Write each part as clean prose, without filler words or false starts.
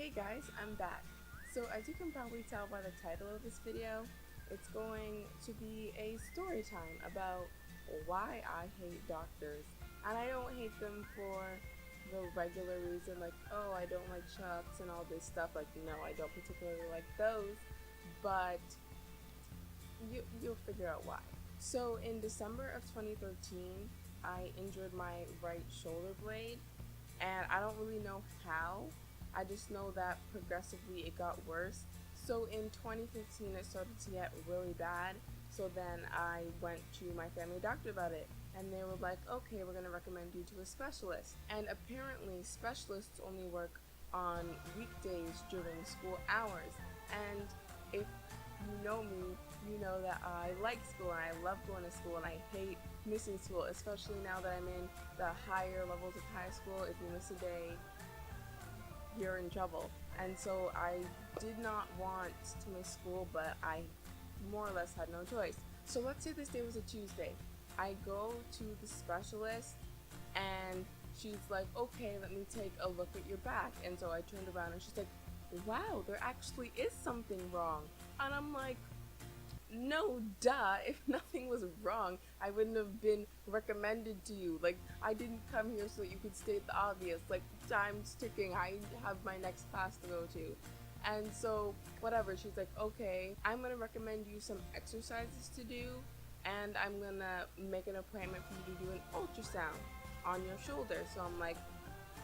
Hey guys, I'm back. So as you can probably tell by the title of this video, it's going to be a story time about why I hate doctors. And I don't hate them for the regular reason like, oh, I don't like chucks and all this stuff. Like, no, I don't particularly like those, but you'll figure out why. So in December of 2013, I injured my right shoulder blade, and I don't really know how. I just know that progressively it got worse. So in 2015, it started to get really bad. So then I went to my family doctor about it, and they were like, okay, we're going to recommend you to a specialist. And apparently, specialists only work on weekdays during school hours. And if you know me, you know that I like school and I love going to school and I hate missing school, especially now that I'm in the higher levels of high school. If you miss a day, you're in trouble. And so I did not want to miss school, but I more or less had no choice. So let's say this day was a Tuesday. I go to the specialist and she's like, okay, let me take a look at your back. And so I turned around and she's like, wow, there actually is something wrong. And I'm like, no, duh. If nothing was wrong, I wouldn't have been recommended to you. Like, I didn't come here so that you could state the obvious. Like, time's ticking. I have my next class to go to. And so, whatever. She's like, okay, I'm going to recommend you some exercises to do, and I'm going to make an appointment for you to do an ultrasound on your shoulder. So I'm like,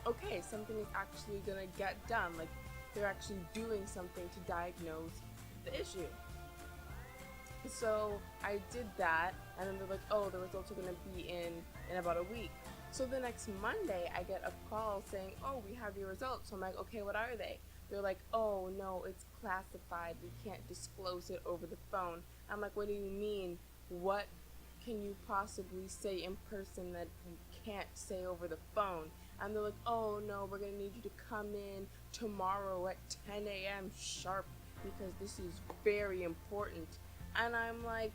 okay, something is actually going to get done. Like, they're actually doing something to diagnose the issue. So I did that, and then they're like, oh, the results are going to be in about a week. So the next Monday, I get a call saying, oh, we have your results. So I'm like, okay, what are they? They're like, oh, no, it's classified. We can't disclose it over the phone. I'm like, what do you mean? What can you possibly say in person that you can't say over the phone? And they're like, oh, no, we're going to need you to come in tomorrow at 10 a.m. sharp because this is very important. And I'm like,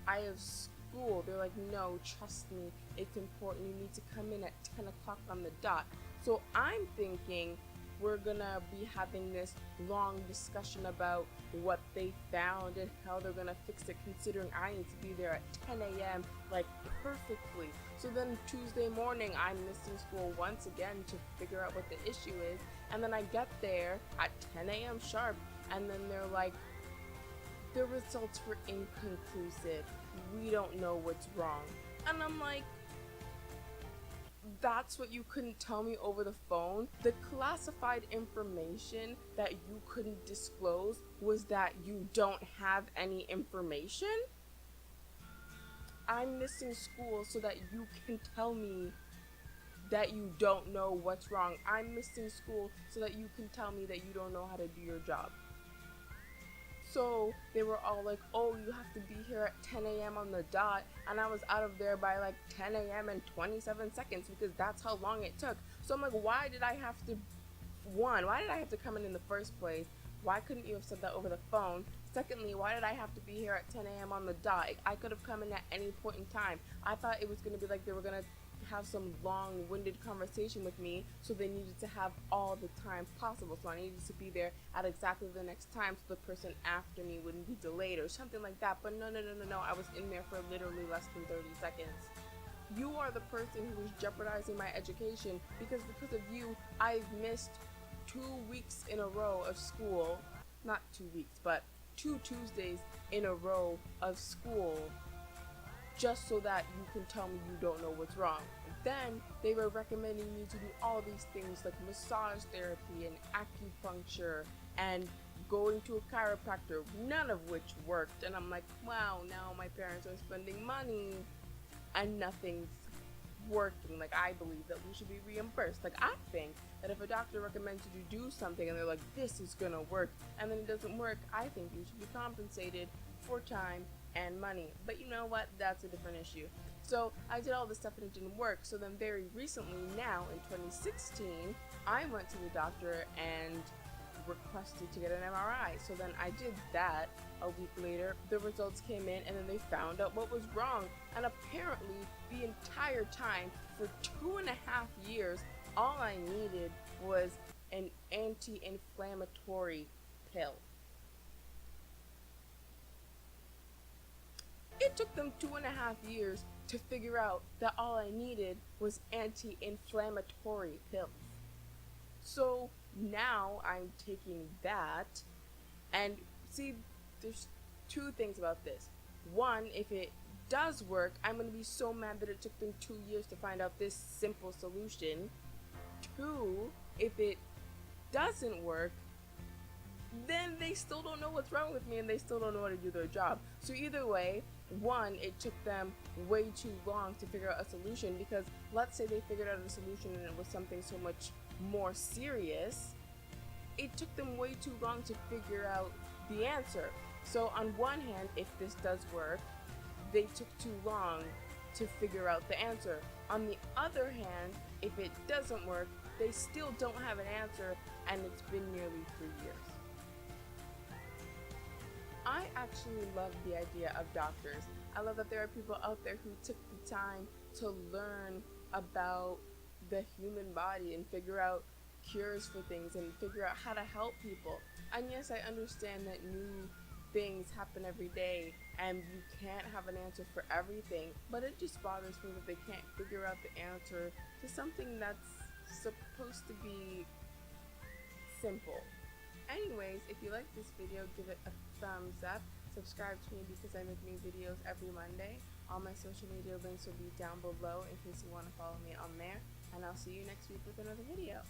I have school. They're like, no, trust me, it's important. You need to come in at 10 o'clock on the dot. So I'm thinking we're gonna be having this long discussion about what they found and how they're gonna fix it, considering I need to be there at 10 a.m. like perfectly. So then Tuesday morning, I'm missing school once again to figure out what the issue is. And then I get there at 10 a.m. sharp, and then they're like, the results were inconclusive. We don't know what's wrong. And I'm like, that's what you couldn't tell me over the phone? The classified information that you couldn't disclose was that you don't have any information? I'm missing school so that you can tell me that you don't know what's wrong. I'm missing school so that you can tell me that you don't know how to do your job. So they were all like, oh, you have to be here at 10 a.m. on the dot. And I was out of there by like 10 a.m. and 27 seconds because that's how long it took. So I'm like, why did I have to come in the first place? Why couldn't you have said that over the phone? Secondly, why did I have to be here at 10 a.m. on the dot? I could have come in at any point in time. I thought it was going to be like they were going to have some long-winded conversation with me, so they needed to have all the time possible. So I needed to be there at exactly the next time so the person after me wouldn't be delayed or something like that. But no. I was in there for literally less than 30 seconds. You are the person who is jeopardizing my education because of you, I've missed 2 weeks in a row of school. Not 2 weeks, but 2 Tuesdays in a row of school just so that you can tell me you don't know what's wrong. Then they were recommending me to do all these things like massage therapy and acupuncture and going to a chiropractor, none of which worked. And I'm like, wow, now my parents are spending money and nothing's working. Like, I believe that we should be reimbursed. Like, I think that if a doctor recommends you to do something and they're like, this is gonna work, and then it doesn't work, I think you should be compensated for time and money. But you know what? That's a different issue. So I did all this stuff and it didn't work. So then very recently, now in 2016, I went to the doctor and requested to get an MRI. So then I did that. A week later, the results came in and then they found out what was wrong. And apparently the entire time for 2.5 years, all I needed was an anti-inflammatory pill. It took them 2.5 years to figure out that all I needed was anti-inflammatory pills. So now I'm taking that, and see, there's two things about this. One, if it does work, I'm going to be so mad that it took them 2 years to find out this simple solution. Two, if it doesn't work, then they still don't know what's wrong with me and they still don't know how to do their job. So either way, one, it took them way too long to figure out a solution, because let's say they figured out a solution and it was something so much more serious, it took them way too long to figure out the answer. So on one hand, if this does work, they took too long to figure out the answer. On the other hand, if it doesn't work, they still don't have an answer, and it's been nearly 3 years. I actually love the idea of doctors. I love that there are people out there who took the time to learn about the human body and figure out cures for things and figure out how to help people. And yes, I understand that new things happen every day and you can't have an answer for everything, but it just bothers me that they can't figure out the answer to something that's supposed to be simple. Anyways, if you like this video, give it a thumbs up. Subscribe to me because I make new videos every Monday. All my social media links will be down below in case you want to follow me on there. And I'll see you next week with another video.